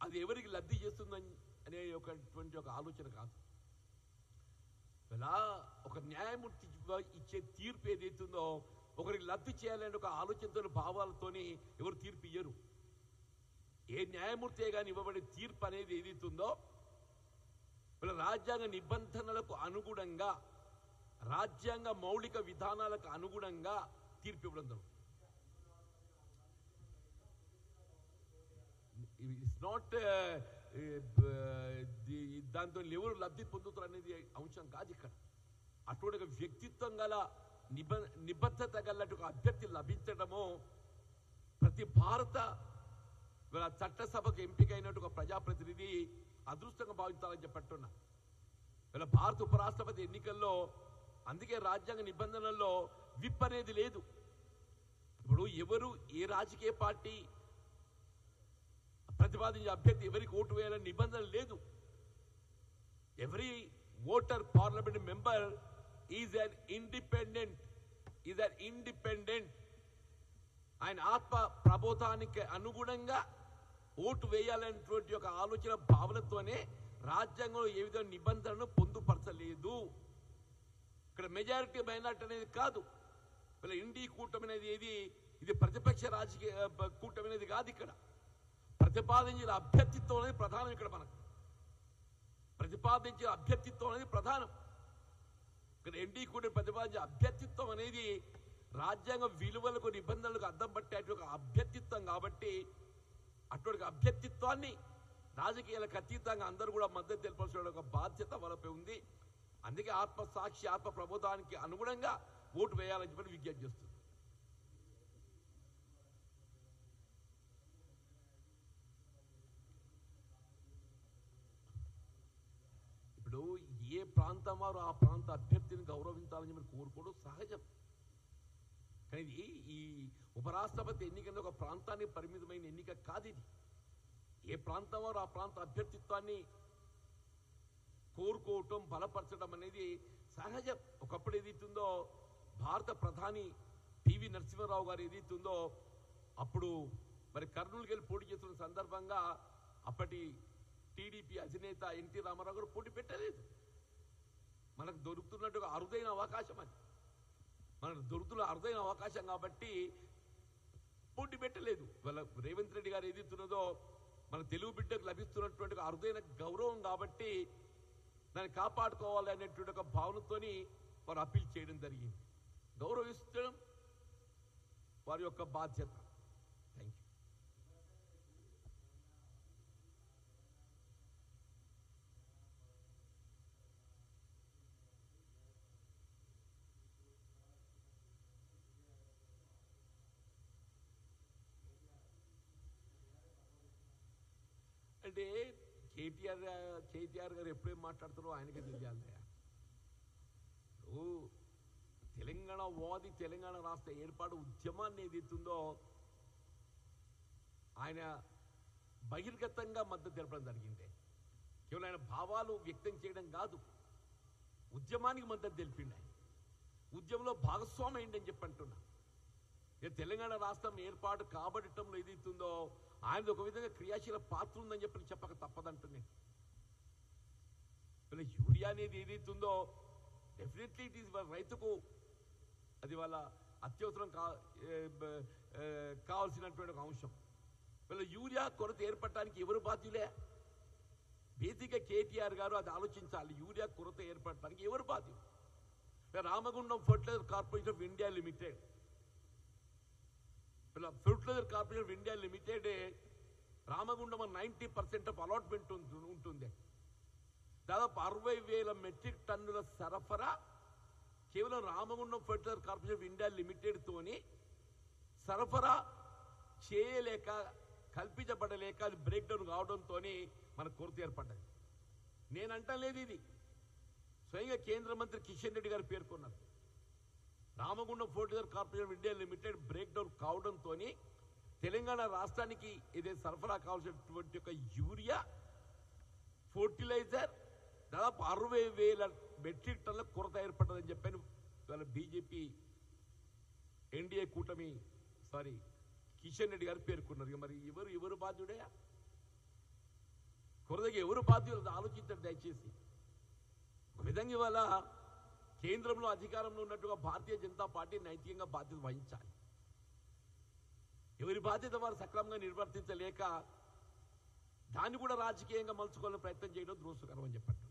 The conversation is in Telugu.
అది ఎవరికి లబ్ధి చేస్తుందని అనే ఒక ఆలోచన కాదు. ఇలా ఒక న్యాయమూర్తి ఇచ్చే తీర్పు ఏదైతుందో ఒకరికి లబ్ధి చేయాలనే ఒక ఆలోచనతో భావాలతోని ఎవరు తీర్పు ఇయ్యరు. ఏ న్యాయమూర్తి కానీ ఇవ్వబడే తీర్పు అనేది ఏదైతుందో వీళ్ళ రాజ్యాంగ నిబంధనలకు అనుగుణంగా, రాజ్యాంగ మౌలిక విధానాలకు అనుగుణంగా తీర్పు ఇవ్వడం జరుగుతుంది. ఇట్స్ నాట్ దాంతో ఎవరు లబ్ధి పొందుతారు అనేది అంశం కాదు ఇక్కడ. అటువంటి వ్యక్తిత్వం గల నిబద్ధత గలటు అభ్యర్థి లభించడము ప్రతి భారత చట్టసభకు ఎంపికైనట్టు ఒక ప్రజాప్రతినిధి అదృష్టంగా భావించాలని చెప్పట్టున్నా. వీళ్ళ భారత ఉపరాష్ట్రపతి ఎన్నికల్లో అందుకే రాజ్యాంగ నిబంధనల్లో విప్ అనేది లేదు. ఇప్పుడు ఎవరు ఏ రాజకీయ పార్టీ ప్రతిపాదించే అభ్యర్థి ఎవరికి ఓటు వేయాలని నిబంధన లేదు. Every voter parliament member is an independent. ఆయన ఆత్మ ప్రబోధానికి అనుగుణంగా ఓటు వేయాలనేటువంటి ఒక ఆలోచన భావనతోనే రాజ్యాంగంలో ఏ విధంగా నిబంధనను పొందుపరచలేదు. ఇక్కడ మెజారిటీ మైనారిటీ అనేది కాదు. వీళ్ళ ఇండియా కూటమి అనేది ఇది ప్రతిపక్ష రాజకీయ కూటమి అనేది కాదు. ఇక్కడ ప్రతిపాదించిన అభ్యర్థిత్వం అనేది ప్రధానం. ఇక్కడ మనకు ప్రతిపాదించిన అభ్యర్థిత్వం అనేది ప్రధానం. ఇక్కడ ఎన్డీఏ కూటమి ప్రతిపాదించే అభ్యర్థిత్వం అనేది రాజ్యాంగ విలువలకు నిబంధనలకు అద్దం పట్టేటువంటి ఒక అభ్యర్థిత్వం కాబట్టి అటువంటి అభ్యర్థిత్వాన్ని రాజకీయాలకు అతీతంగా అందరూ కూడా మద్దతు తెలపాల్సిన ఒక బాధ్యత వాళ్ళపై ఉంది. అందుకే ఆత్మసాక్షి ఆత్మ ప్రబోధానికి అనుగుణంగా ఓటు వేయాలని చెప్పి విజ్ఞప్తి చేస్తుంది. ఇప్పుడు ఏ ప్రాంతం వారు ఆ ప్రాంత అభ్యర్థిని గౌరవించాలని చెప్పి కోరుకోవడం సహజం. కానీ ఈ ఉపరాష్ట్రపతి ఎన్నికల్లో ఒక ప్రాంతానికి పరిమితమైన ఎన్నిక కాదు. ఇది ఏ ప్రాంతం వారు ఆ ప్రాంత అభ్యర్థిత్వాన్ని కోరుకోవటం బలపరచడం అనేది సహజం. ఒకప్పుడు ఏదైతుందో భారత ప్రధాని పివి నరసింహారావు గారు ఏదైతుందో అప్పుడు మరి కర్నూలుకి వెళ్ళి పోటీ చేస్తున్న సందర్భంగా అప్పటి టీడీపీ అధినేత ఎన్టీ రామారావు గారు పోటీ పెట్టలేదు. మనకు దొరుకుతున్నట్టు అరుదైన అవకాశం అది. మనకు దొరుకుతున్న అరుదైన అవకాశం కాబట్టి పోటీ పెట్టలేదు. వాళ్ళ రేవంత్ రెడ్డి గారు ఏదైతున్నదో మన తెలుగు బిడ్డకు లభిస్తున్నటువంటి అరుదైన గౌరవం కాబట్టి దాన్ని కాపాడుకోవాలి అనేటువంటి ఒక భావనతోని వారు అప్పీల్ చేయడం జరిగింది. గౌరవించడం వారి యొక్క బాధ్యత. Thank you. అంటే కేటీఆర్ గారు ఎప్పుడేం మాట్లాడుతారో ఆయనకే తెలియాలి. తెలంగాణ వాది తెలంగాణ రాష్ట్ర ఏర్పాటు ఉద్యమాన్ని ఏదైతుందో ఆయన బహిర్గతంగా మద్దతు తెలపడం జరిగింది. కేవలం ఆయన భావాలు వ్యక్తం చేయడం కాదు, ఉద్యమానికి మద్దతు తెలిపిండి. ఆయన ఉద్యమంలో భాగస్వామి ఏంటని చెప్పి అంటున్నా. ఇక తెలంగాణ రాష్ట్రం ఏర్పాటు కాబట్టడంలో ఏదైతుందో ఆయనది ఒక విధంగా క్రియాశీల పాత్ర ఉందని చెప్పి చెప్పక తప్పదంటుంది. ఇలా యూరియా అనేది ఏదైతుందో డెఫినెట్లీ ఇట్ ఈస్ రైతుకు అది వాళ్ళ అత్యవసరం కావాల్సినటువంటి ఒక అంశం. వీళ్ళ యూరియా కొరత ఏర్పడటానికి ఎవరు బాధ్యులే? బేసిక్గా కేటీఆర్ గారు అది ఆలోచించాలి. యూరియా కొరత ఏర్పడటానికి ఎవరు బాధ్యులు? Ramagundam fertiliser corporation of India limited, fertiliser corporation of India limited Ramagundam 90% of allotment ఉంటుంది. దాదాపు 60,000 మెట్రిక్ టన్నుల సరఫరా కేవలం Ramagundam fertiliser corporation of India limited తోని సరఫరా చేయలేక, కల్పించబడలేక అది బ్రేక్ డౌన్ కావడంతో మనకు కొరత ఏర్పడ్డది. నేనంటలేదు, ఇది స్వయంగా కేంద్ర మంత్రి కిషన్ రెడ్డి గారు పేర్కొన్నారు. Ramagundam fertiliser corporation of India limited break down కావడంతో తెలంగాణ రాష్ట్రానికి ఏదైతే సరఫరా కావాల్సినటువంటి ఒక యూరియా ఫర్టిలైజర్ దాదాపు 60,000 మెట్రిక్ టన్నుల కొరత ఏర్పడ్డదని చెప్పాను. ఇవాళ బీజేపీ ఎన్డీఏ కూటమి కిషన్ రెడ్డి గారు పేర్కొన్నారు. మరి ఎవరు బాధ్యుడే? కొరదకి ఎవరు బాధ్యులు ఆలోచించండి దయచేసి. ఒక విధంగా ఇవాళ కేంద్రంలో అధికారంలో ఉన్నట్టుగా భారతీయ జనతా పార్టీ నైతికంగా బాధ్యత వహించాలి. ఎవరి బాధ్యత వారు సక్రమంగా నిర్వర్తించలేక దాన్ని కూడా రాజకీయంగా మలుచుకోవాలని ప్రయత్నం చేయడం దోషకరం అని చెప్పండి.